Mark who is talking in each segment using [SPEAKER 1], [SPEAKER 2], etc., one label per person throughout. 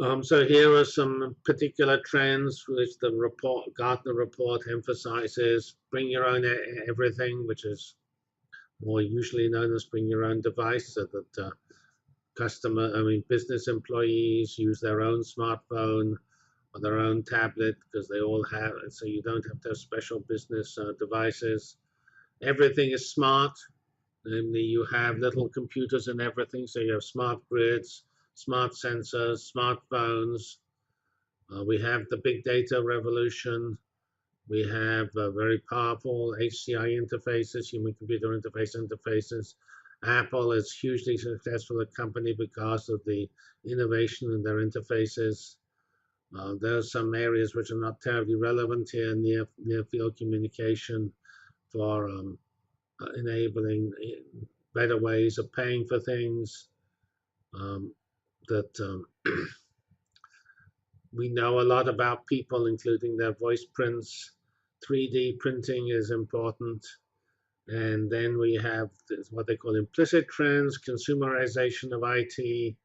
[SPEAKER 1] So here are some particular trends which the Gartner report emphasizes. Bring your own everything, which is more usually known as bring your own device, so that business employees use their own smartphone or their own tablet because they all have it, so you don't have to have special business devices. Everything is smart. Namely, you have little computers and everything, so you have smart grids, smart sensors, smartphones. We have the big data revolution. We have very powerful HCI interfaces, human computer interfaces. Apple is hugely successful a company because of the innovation in their interfaces. There are some areas which are not terribly relevant here, near field communication for enabling better ways of paying for things. We know a lot about people, including their voice prints. 3D printing is important. And then we have what they call implicit trends, consumerization of IT,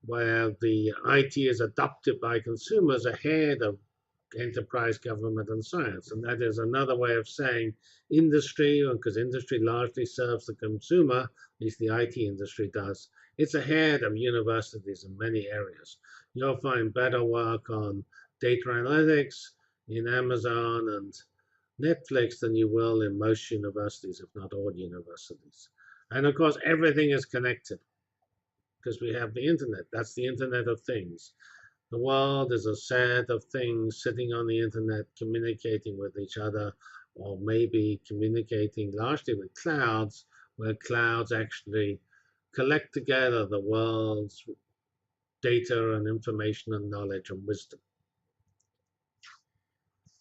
[SPEAKER 1] where the IT is adopted by consumers ahead of enterprise, government, and science. And that is another way of saying industry, because industry largely serves the consumer, at least the IT industry does, it's ahead of universities in many areas. You'll find better work on data analytics in Amazon and Netflix than you will in most universities, if not all universities. And of course, everything is connected because we have the internet. That's the Internet of Things. The world is a set of things sitting on the internet, communicating with each other, or maybe communicating largely with clouds, where clouds actually collect together the world's data and information and knowledge and wisdom.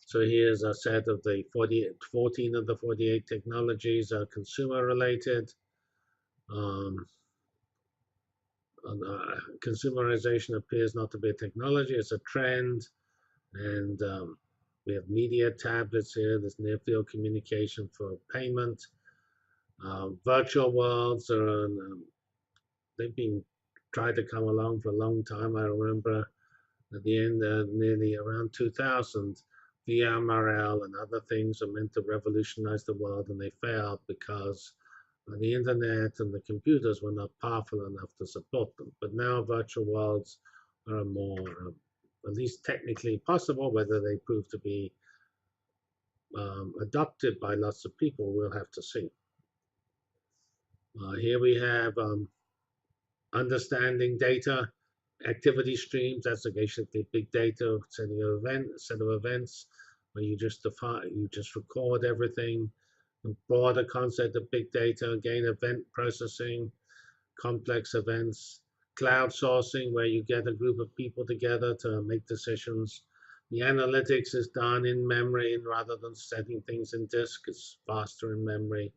[SPEAKER 1] So here's a set of the 14 of the 48 technologies are consumer related. Consumerization appears not to be a technology, it's a trend. And we have media tablets here. There's near field communication for payment. Virtual worlds are they've been tried to come along for a long time. I remember at the end, nearly around 2000, VMRL and other things are meant to revolutionize the world, and they failed because the internet and the computers were not powerful enough to support them. But now virtual worlds are more, at least technically possible. Whether they prove to be adopted by lots of people, we'll have to see. Here we have understanding data, activity streams. That's basically big data, set of events where you just record everything. The broader concept of big data, again, event processing, complex events, cloud sourcing, where you get a group of people together to make decisions. The analytics is done in memory rather than setting things in disk. It's faster in memory.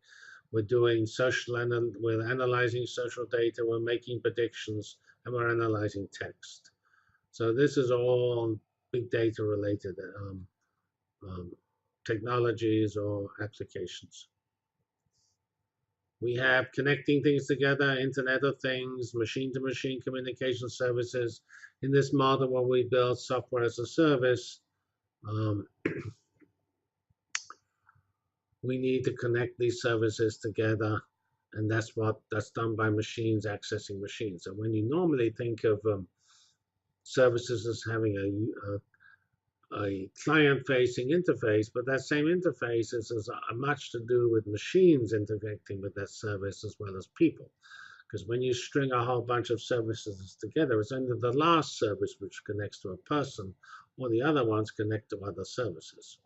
[SPEAKER 1] We're doing we're analyzing social data, we're making predictions, and we're analyzing text. So this is all big data related technologies or applications. We have connecting things together, Internet of Things, machine-to-machine communication services. In this model, where we build software as a service, we need to connect these services together, and that's done by machines accessing machines. So when you normally think of services as having a client-facing interface, but that same interface has much to do with machines interacting with that service as well as people. Because when you string a whole bunch of services together, it's only the last service which connects to a person, or the other ones connect to other services.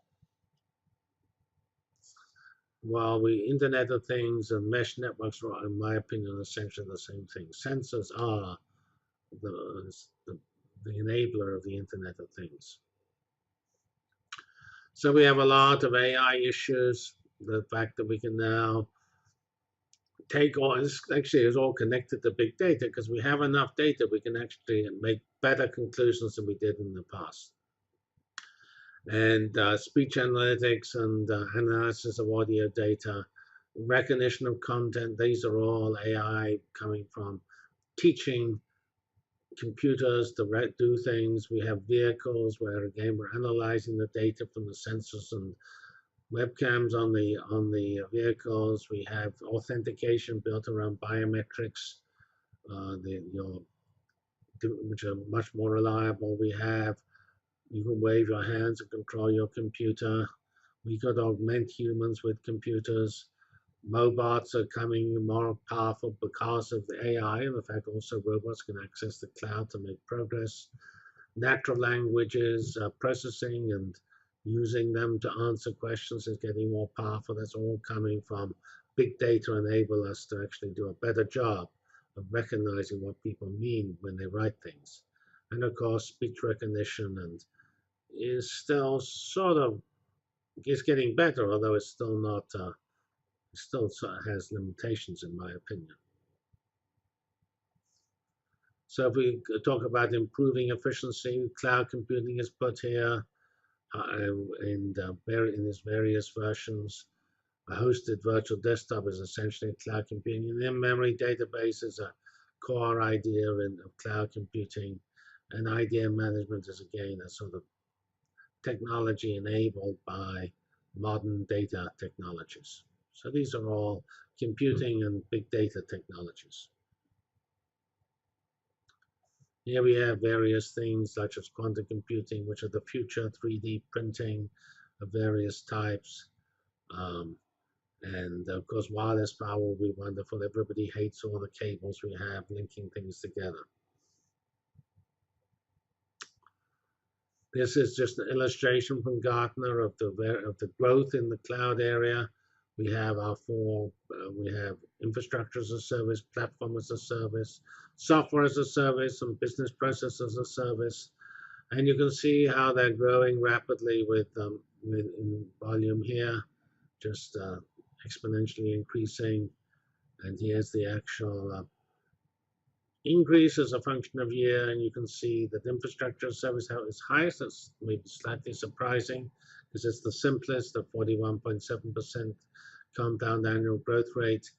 [SPEAKER 1] While Internet of Things and mesh networks are, in my opinion, essentially the same thing. Sensors are the enabler of the Internet of Things. So we have a lot of AI issues. The fact that we can now take all, actually is all connected to big data, because we have enough data, we can actually make better conclusions than we did in the past. And speech analytics and analysis of audio data, recognition of content, these are all AI coming from teaching computers to do things. We have vehicles where again we're analyzing the data from the sensors and webcams on the vehicles. We have authentication built around biometrics, which are much more reliable. We have you can wave your hands and control your computer. We could augment humans with computers. Mobots are coming more powerful because of the AI, and the fact also robots can access the cloud to make progress. Natural languages processing and using them to answer questions is getting more powerful. That's all coming from big data enable us to actually do a better job of recognizing what people mean when they write things. And of course, speech recognition and is still sort of it's getting better, although it's still not. It still sort of has limitations, in my opinion. So if we talk about improving efficiency, cloud computing is put here in its various versions. A hosted virtual desktop is essentially cloud computing. An in-memory database is a core idea of cloud computing. And idea management is again a sort of technology enabled by modern data technologies. So these are all computing and big data technologies. Here we have various things such as quantum computing, which are the future, 3D printing of various types. And of course, wireless power will be wonderful. Everybody hates all the cables we have linking things together. This is just an illustration from Gartner of the growth in the cloud area. We have we have infrastructure as a service, platform as a service, software as a service, and business process as a service. And you can see how they're growing rapidly with in volume here, just exponentially increasing. And here's the actual increase as a function of year, and you can see that infrastructure service is highest. That's maybe slightly surprising because it's the simplest at 41.7% compound annual growth rate.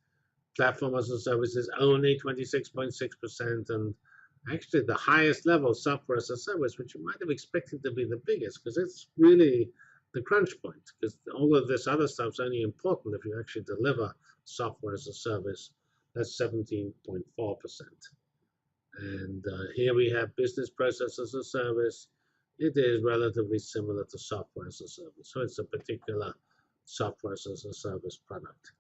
[SPEAKER 1] Platform as a service is only 26.6%, and actually the highest level, software as a service, which you might have expected to be the biggest because it's really the crunch point, because all of this other stuff is only important if you actually deliver software as a service. That's 17.4%. And here we have business process as a service. It is relatively similar to software as a service. So it's a particular software as a service product.